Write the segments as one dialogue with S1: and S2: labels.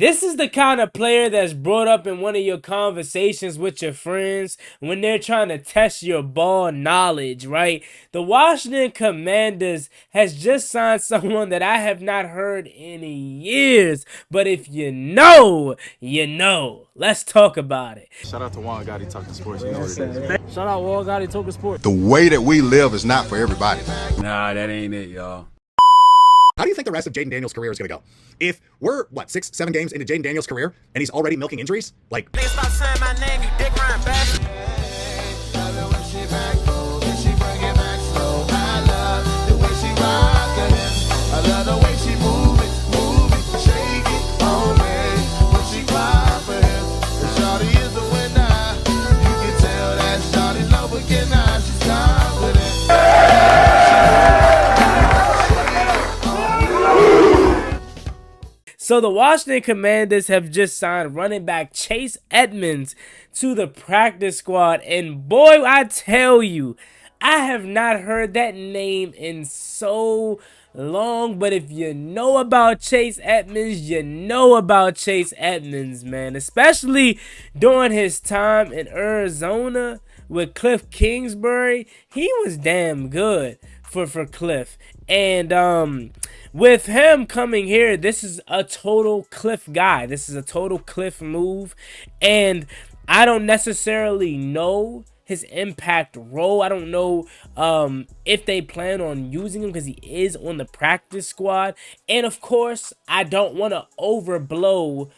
S1: This is the kind of player that's brought up in one of your conversations with your friends when they're trying to test your ball knowledge, right? The Washington Commanders has just signed someone that I have not heard in years. But if you know, you know. Let's talk about it.
S2: Shout out to Juan Gotti talking sports. You know what it is. Shout out Juan Gotti talking sports.
S3: The way that we live is not for everybody.
S2: Nah, that ain't it, y'all.
S4: How do you think the rest of Jaden Daniels' career is going to go? If we're, 6, 7 games into Jaden Daniels' career, and he's already milking injuries? Like,
S5: stop saying my name, you dick riding bastard. I love the way she move it, shake it on me. When she cry for him, and Shawty is the winner. You can tell that Shawty love again now, she's confident.
S1: So the Washington Commanders have just signed running back Chase Edmonds to the practice squad. And boy, I tell you, I have not heard that name in so long. But if you know about Chase Edmonds, you know about Chase Edmonds, man. Especially during his time in Arizona with Kliff Kingsbury. He was damn good for Kliff. And with him coming here, this is a total Kliff guy. This is a total Kliff move. And I don't necessarily know his impact role. I don't know if they plan on using him because he is on the practice squad. And of course, I don't want to overblow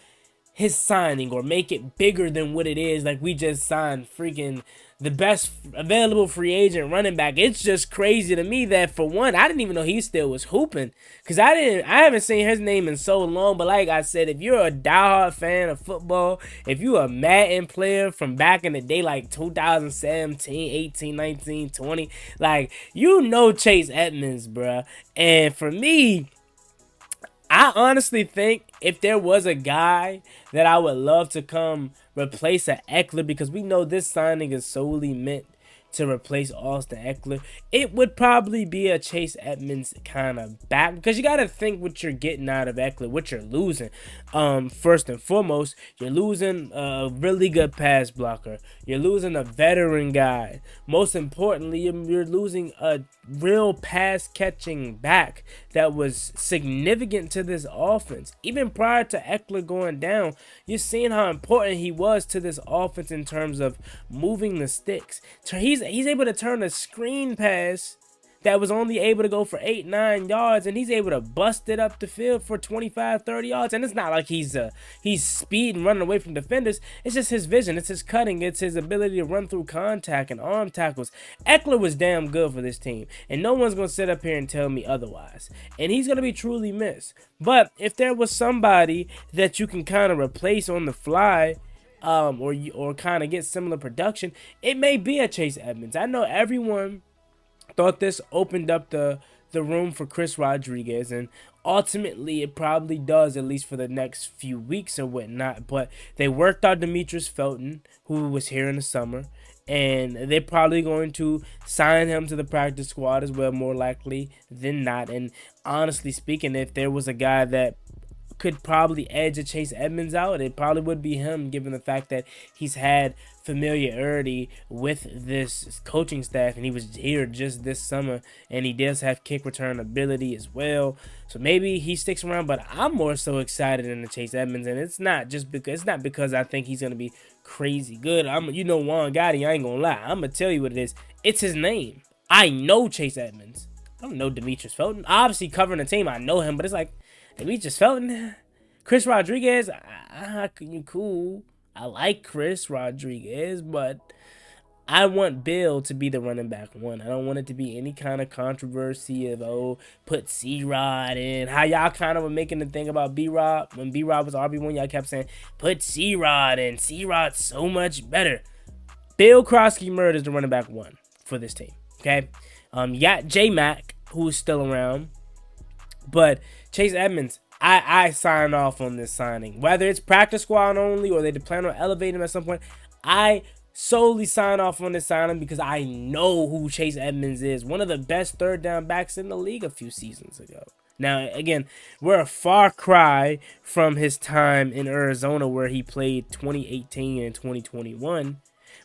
S1: his signing or make it bigger than what it is. Like, we just signed freaking the best available free agent running back. It's just crazy to me that, for one, I didn't even know he still was hooping, because I haven't seen his name in so long. But like I said, if you're a diehard fan of football, if you're a Madden player from back in the day, like 2017, 18, 19, 20, like, you know Chase Edmonds, bruh. And for me, I honestly think if there was a guy that I would love to come replace a Eckler, because we know this signing is solely meant to replace Austin Eckler, it would probably be a Chase Edmonds kind of back, because you got to think what you're getting out of Eckler, what you're losing. First and foremost, you're losing a really good pass blocker. You're losing a veteran guy. Most importantly, you're losing a real pass catching back that was significant to this offense. Even prior to Eckler going down, you're seeing how important he was to this offense in terms of moving the sticks. He's able to turn a screen pass that was only able to go for 8-9 yards, and he's able to bust it up the field for 25-30 yards. And it's not like he's speeding, running away from defenders. It's just his vision, it's his cutting, it's his ability to run through contact and arm tackles. Eckler was damn good for this team, and no one's gonna sit up here and tell me otherwise. And he's gonna be truly missed. But if there was somebody that you can kind of replace on the fly, or kind of get similar production, it may be a Chase Edmonds. I know everyone thought this opened up the room for Chris Rodriguez, and ultimately it probably does, at least for the next few weeks or whatnot. But they worked out Demetrius Felton, who was here in the summer, and they're probably going to sign him to the practice squad as well, more likely than not. And honestly speaking, if there was a guy that could probably edge a Chase Edmonds out, it probably would be him, given the fact that he's had familiarity with this coaching staff, and he was here just this summer, and he does have kick return ability as well. So maybe he sticks around, but I'm more so excited than the Chase Edmonds, and it's not because I think he's gonna be crazy good. Juan Gotti, I ain't gonna lie, I'm gonna tell you what it is. It's his name. I know Chase Edmonds. I don't know Demetrius Felton. Obviously, covering the team, I know him, but it's like, Demetrius Felton, Chris Rodriguez, cool. I like Chris Rodriguez, but I want Bill to be the running back one. I don't want it to be any kind of controversy of, put C-Rod in. How y'all kind of were making the thing about B-Rod. When B-Rod was RB1, y'all kept saying, put C-Rod in. C-Rod's so much better. Bill Krosky-Murd is the running back one for this team, okay? You got J-Mac, who's still around. But Chase Edmonds, I sign off on this signing. Whether it's practice squad only or they plan on elevating him at some point, I solely sign off on this signing because I know who Chase Edmonds is. One of the best third down backs in the league a few seasons ago. Now, again, we're a far cry from his time in Arizona where he played 2018 and 2021.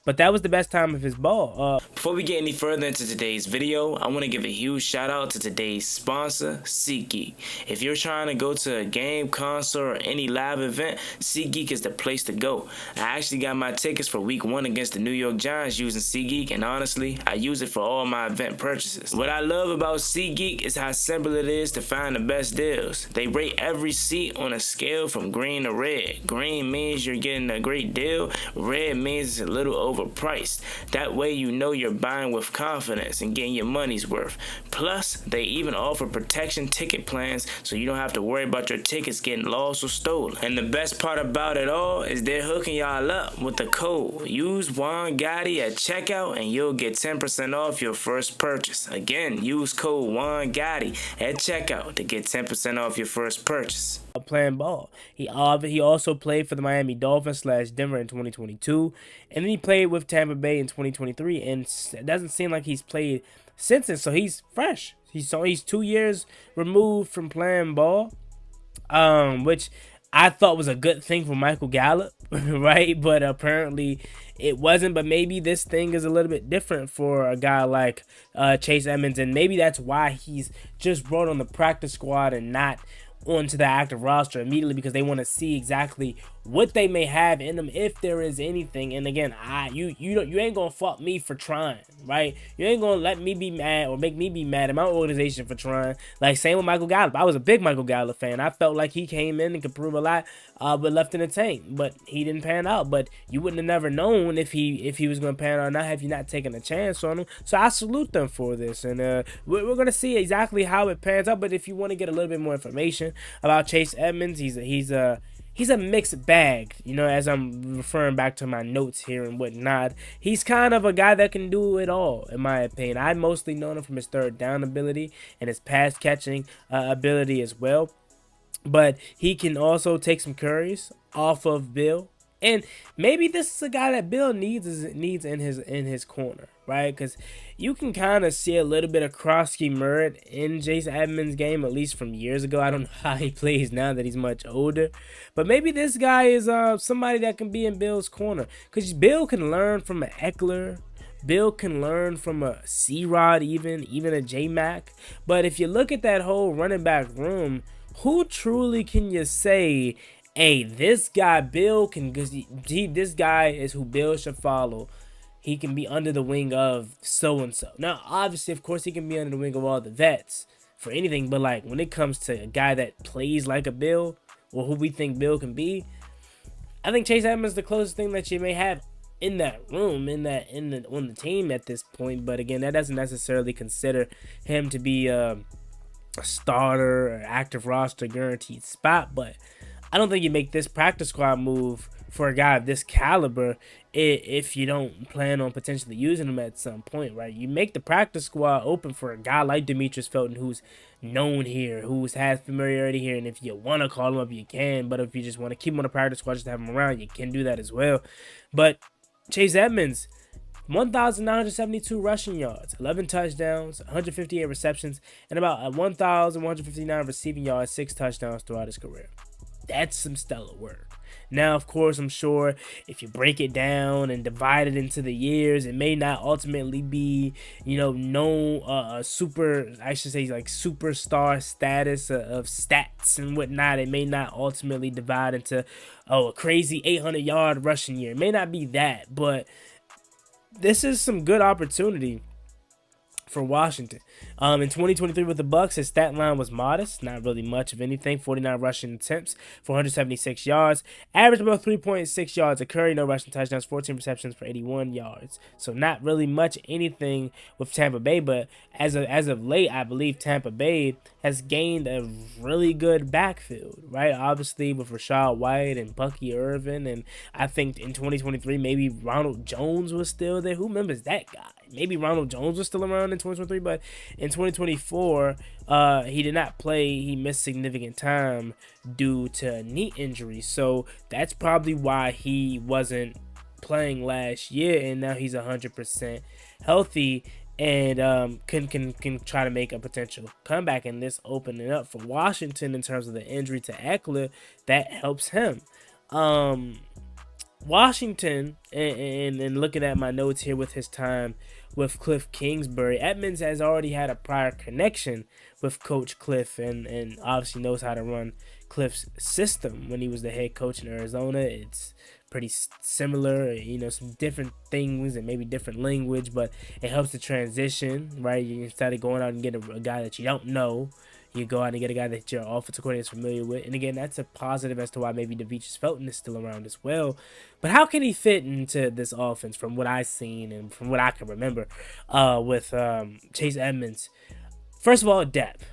S1: But that was the best time of his ball. Before we get any further into today's video, I want to give a huge shout out to today's sponsor, SeatGeek. If you're trying to go to a game, concert, or any live event, SeatGeek is the place to go. I actually got my tickets for week 1 against the New York Giants using SeatGeek, and honestly, I use it for all my event purchases. What I love about SeatGeek is how simple it is to find the best deals. They rate every seat on a scale from green to red. Green means you're getting a great deal. Red means it's a little overpriced. That way you know you're buying with confidence and getting your money's worth. Plus, they even offer protection ticket plans so you don't have to worry about your tickets getting lost or stolen. And the best part about it all is they're hooking y'all up with the code. Use juangotti at checkout and you'll get 10% off your first purchase. Again, use code juangotti at checkout to get 10% off your first purchase. Playing ball. He also played for the Miami Dolphins / Denver in 2022, and then he played with Tampa Bay in 2023, and it doesn't seem like he's played since then, so he's fresh. He's 2 years removed from playing ball, which I thought was a good thing for Michael Gallup, right? But apparently it wasn't. But maybe this thing is a little bit different for a guy like Chase Edmonds, and maybe that's why he's just brought on the practice squad and not onto the active roster immediately, because they want to see exactly what they may have in them, if there is anything. And again, you ain't gonna fault me for trying, right? You ain't gonna let me be mad or make me be mad at my organization for trying. Like, same with Michael Gallup. I was a big Michael Gallup fan. I felt like he came in and could prove a lot, but left in the tank. But he didn't pan out. But you wouldn't have never known if he was gonna pan out or not, have you not taken a chance on him. So I salute them for this, and we're gonna see exactly how it pans out. But if you want to get a little bit more information about Chase Edmonds, he's a mixed bag, you know, as I'm referring back to my notes here and whatnot. He's kind of a guy that can do it all, in my opinion. I mostly know him from his third down ability and his pass catching ability as well. But he can also take some carries off of Bill. And maybe this is a guy that Bill needs in his corner, right? Because you can kind of see a little bit of cross-scheme merit in Chase Edmonds' game, at least from years ago. I don't know how he plays now that he's much older. But maybe this guy is somebody that can be in Bill's corner. Because Bill can learn from an Eckler. Bill can learn from a C-Rod, even a J-Mac. But if you look at that whole running back room, who truly can you say, hey, this guy Bill can, because this guy is who Bill should follow. He can be under the wing of so-and-so. Now, obviously, of course, he can be under the wing of all the vets for anything. But, like, when it comes to a guy that plays like a Bill, or who we think Bill can be, I think Chase Edmonds is the closest thing that you may have in that room, on the team at this point. But, again, that doesn't necessarily consider him to be a starter or active roster guaranteed spot. But I don't think you make this practice squad move for a guy of this caliber if you don't plan on potentially using him at some point, right? You make the practice squad open for a guy like Demetrius Felton, who's known here, who's had familiarity here, and if you want to call him up, you can. But if you just want to keep him on the practice squad, just to have him around, you can do that as well. But Chase Edmonds, 1,972 rushing yards, 11 touchdowns, 158 receptions, and about 1,159 receiving yards, 6 touchdowns throughout his career. That's some stellar work. Now, of course, I'm sure if you break it down and divide it into the years, it may not ultimately be, superstar status of stats and whatnot. It may not ultimately divide into, a crazy 800-yard rushing year. It may not be that, but this is some good opportunity for Washington. In 2023 with the Bucks, his stat line was modest, not really much of anything. 49 rushing attempts for 176 yards, averaged about 3.6 yards a carry, no rushing touchdowns, 14 receptions for 81 yards. So not really much anything with Tampa Bay, but as of late, I believe Tampa Bay has gained a really good backfield, right? Obviously with Rashad White and Bucky Irvin, and I think in 2023 maybe Ronald Jones was still there. Who remembers that guy? Maybe Ronald Jones was still around in 2023, but in 2024, he did not play. He missed significant time due to knee injury. So that's probably why he wasn't playing last year, and now he's 100% healthy. and can try to make a potential comeback. And this opening up for Washington in terms of the injury to Eckler, that helps him. Washington, and looking at my notes here with his time with Kliff Kingsbury, Edmonds has already had a prior connection with Coach Kliff and obviously knows how to run Kliff's system when he was the head coach in Arizona. It's pretty similar, some different things and maybe different language, but it helps the transition, right? Instead of going out and getting a guy that you don't know, you go out and get a guy that your offensive coordinator is familiar with. And again, that's a positive as to why maybe Devichus Felton is still around as well. But how can he fit into this offense from what I've seen and from what I can remember with Chase Edmonds? First of all, depth,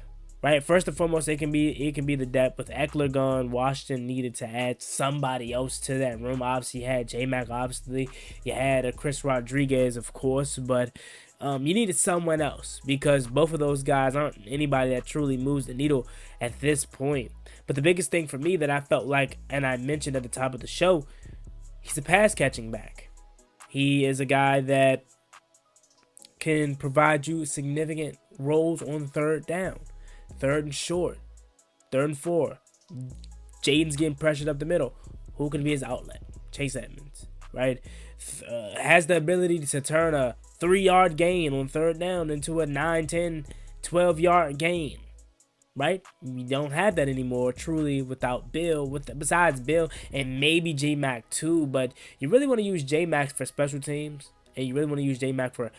S1: right? First and foremost, it can be the depth. With Eckler gone, Washington needed to add somebody else to that room. Obviously, you had J-Mac, obviously. You had a Chris Rodriguez, of course, but you needed someone else because both of those guys aren't anybody that truly moves the needle at this point. But the biggest thing for me that I felt like, and I mentioned at the top of the show, he's a pass-catching back. He is a guy that can provide you significant roles on third down, third and short, third and 4. Jaden's getting pressured up the middle. Who can be his outlet? Chase Edmonds, right? Has the ability to turn a 3-yard gain on third down into a 9, 10, 12-yard gain, right? We don't have that anymore, truly, without Bill, besides Bill and maybe J-Mac too, but you really want to use J-Mac for special teams, and you really want to use J-Mac for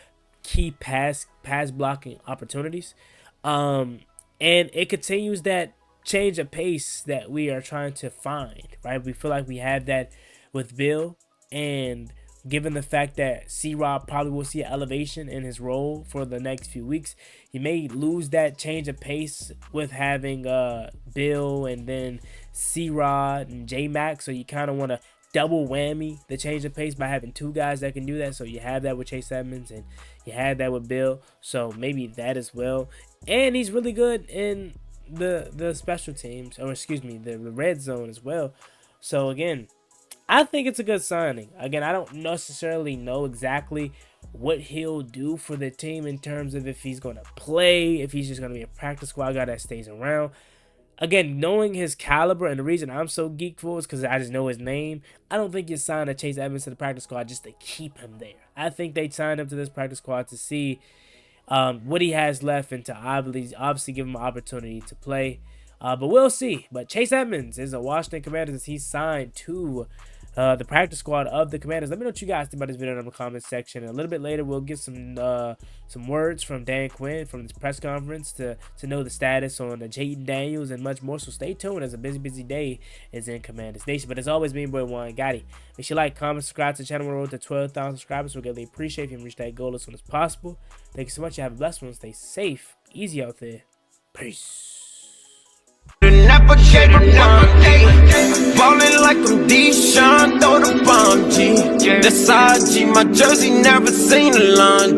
S1: key pass blocking opportunities. And it continues that change of pace that we are trying to find, right? We feel like we have that with Bill, and given the fact that C-Rob probably will see an elevation in his role for the next few weeks, you may lose that change of pace with having Bill and then C-Rod and J-Mac. So you kind of want to double whammy the change of pace by having 2 guys that can do that. So you have that with Chase Edmonds and you had that with Bill. So maybe that as well. And he's really good in the special teams, or excuse me, the red zone as well. So again, I think it's a good signing. Again, I don't necessarily know exactly what he'll do for the team in terms of if he's going to play, if he's just going to be a practice squad guy that stays around. Again, knowing his caliber, and the reason I'm so geeked for is because I just know his name, I don't think you signed a Chase Edmonds to the practice squad just to keep him there. I think they signed him to this practice squad to see what he has left and to obviously give him an opportunity to play. But we'll see. But Chase Edmonds is a Washington Commanders as he's signed to the practice squad of the Commanders. Let me know what you guys think about this video in the comments section. And a little bit later, we'll get some words from Dan Quinn from this press conference to know the status on Jaden Daniels and much more. So stay tuned as a busy day is in Commanders Nation. But as always, me and boy Juan Gotti. Make sure you like, comment, subscribe to the channel. We're on the road to 12,000 subscribers. We'll greatly appreciate if you can reach that goal as soon as possible. Thank you so much. You have a blessed one. Stay safe. Easy out there. Peace.
S6: Never gave a ballin' like I'm Deshaun, throw the bomb, G. That's IG, my jersey never seen a line.